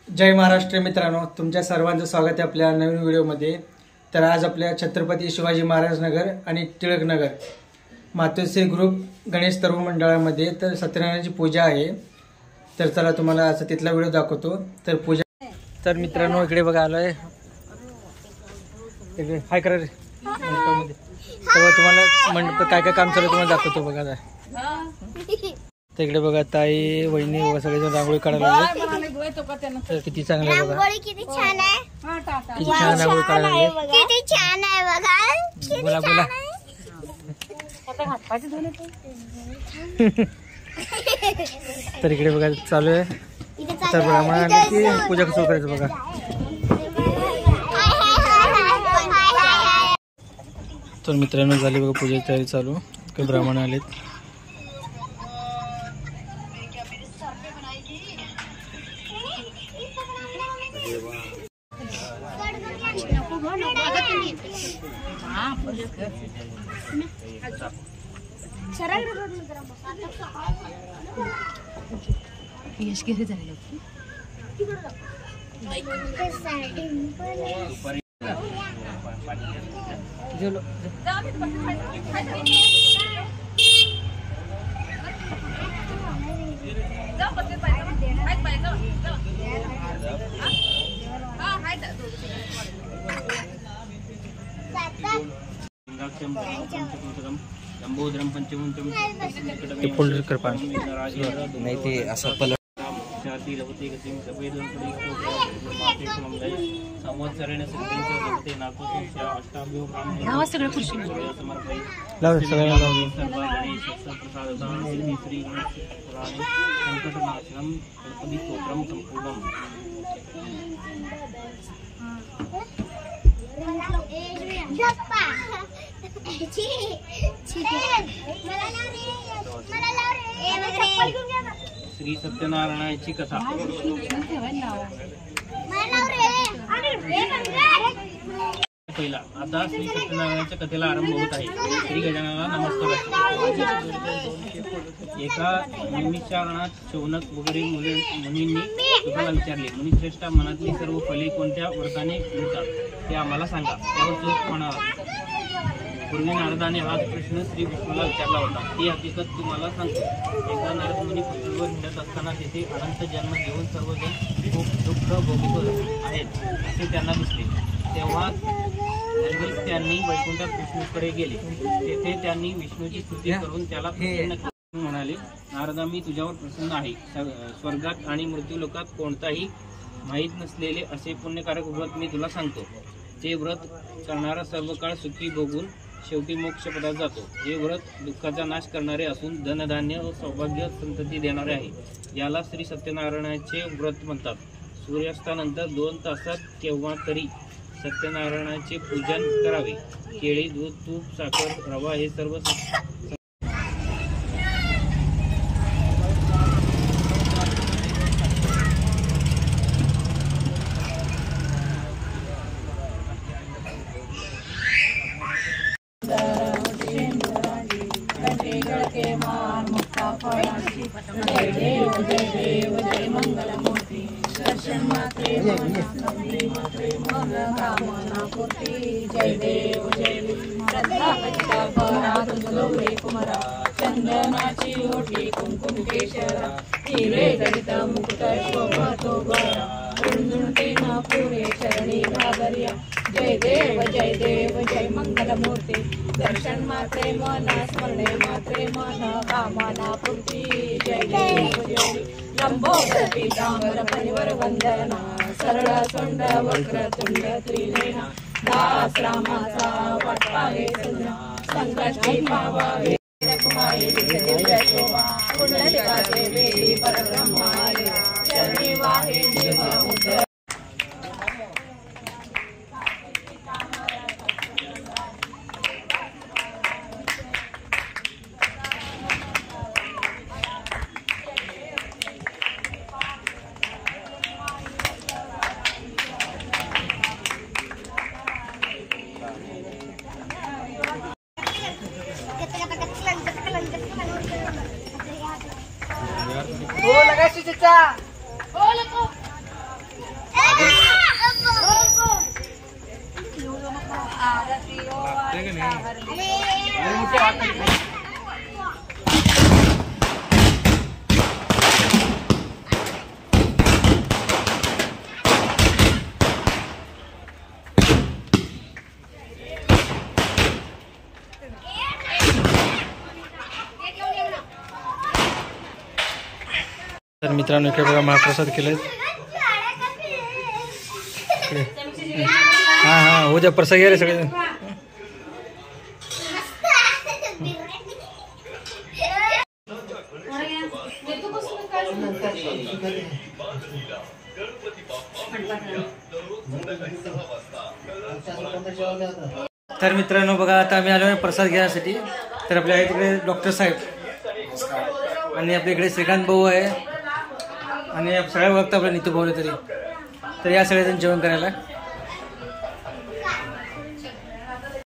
जय महाराष्ट्र मित्रांनो, तुमच्या सर्वांचं स्वागत आहे आपल्या नवीन व्हिडिओमध्ये। तर आज आपल्या छत्रपती शिवाजी महाराज नगर आणि टिळक नगर मातोश्री ग्रुप गणेश तरुण मंडळामध्ये तर सत्यनारायणाची पूजा आहे। तर चला तुम्हाला आज तिथला व्हिडिओ दाखवतो। तर पूजा तर मित्रांनो इकडे बघा आलोय, इकडे हाय करा रे। तेव्हा तुम्हाला मंडप काय काय काम चालू तुम्हाला दाखवतो बघा। तिकडे बघा ताई वहिनी व सगळेजण रांगोळी काढायला लागले। किती चांगलं आहे बघा, किती छान रांगोळी काढायला लागले, किती छान आहे बघा। बोला बोला तर इकडे बघा चालू आहे। तर ब्राह्मणाने की पूजा कसं करायचं बघा। तर मित्रांनो झाली बघा पूजेची तयारी चालू, काही ब्राह्मण आलेत। नाही ते असं पल श्री सत्यनारायणाची कथा। पहिला आता श्री सत्यनारायणाच्या कथेला आरंभ होत आहे। श्री गजाननाला नमस्कार। एका निमिषारणात शौनक वगैरे मुनींनी तुला विचारले, मुनिश्रेष्ठा मनातली सर्व फले कोणत्या व्रताने मिळतात ते आम्हाला सांगा। त्यावर तूच म्हणाला, पूर्वी नारदाने हा प्रश्न श्री विष्णूला विचारला होता, ती हकीकत तुम्हाला सांगतो। एकदा नारद मुनी पृथ्वीवर हिंडत असताना तेथे अनंत जन्म घेऊन सर्वजण खूप दुःख भोगत आहेत असे त्यांना दिसले। तेव्हा त्यांनी वैकुंठात विष्णूकडे गेले। तेथे त्यांनी विष्णूची स्तुती करून त्याला प्रसन्न करून म्हणाले, नारदा मी तुझ्यावर प्रसन्न आहे। स्वर्गात आणि मृत्यूलोकात कोणताही माहीत नसलेले असे पुण्यकारक व्रत मी तुला सांगतो। ते व्रत करणारा सर्व काळ सुखी भोगून शेवटी मोक्षपदात जातो। हे व्रत दुःखाचा नाश करणारे असून धनधान्य व सौभाग्य संतती देणारे आहे। याला श्री सत्यनारायणाचे व्रत म्हणतात। सूर्यास्तानंतर 2 तासात केव्हा तरी सत्यनारायणाचे पूजन करावे। केळी, दूध, तूप, साखर, रवा हे सर्व चंदनाची ओटी कुंकुम केशरा, हिरे जडित मुकुट शोभतो गळा, गुणगुणते ना पुरे चरणी घाबर्या। जय देव जय मंगल मूर्ती, दर्शन मात्रे मन स्मरणे मात्रे मन कामना पूर्ती। जय देव लंबोदर पीतांबर परिवर वंदना, सरळ सोंड वक्रतुंड त्रिनेना, दास रामाचा वाटपावे सुना, संकष्टी पावावे कुमारी दिव्य शोभा, पुंडलिकाचे वेळी परब्रह्माले, चरणी वाहे जीव मुद्रा। हो लगायचे तर मित्रांनो इकडे बघा महाप्रसाद केलेत. हा हा हो द्या प्रसाद घ्या रे सगळे. तर मित्रांनो बघा आता आम्ही आलो आहे प्रसाद घ्यायसाठी. तर आपल्या इकडे डॉक्टर साहेब आणि आपल्या इकडे श्रीकांत भाऊ आहे आणि सगळ्या ओळखता आपल्या नीतू भाऊ तरी. तर या सगळेजण जेवण करायला.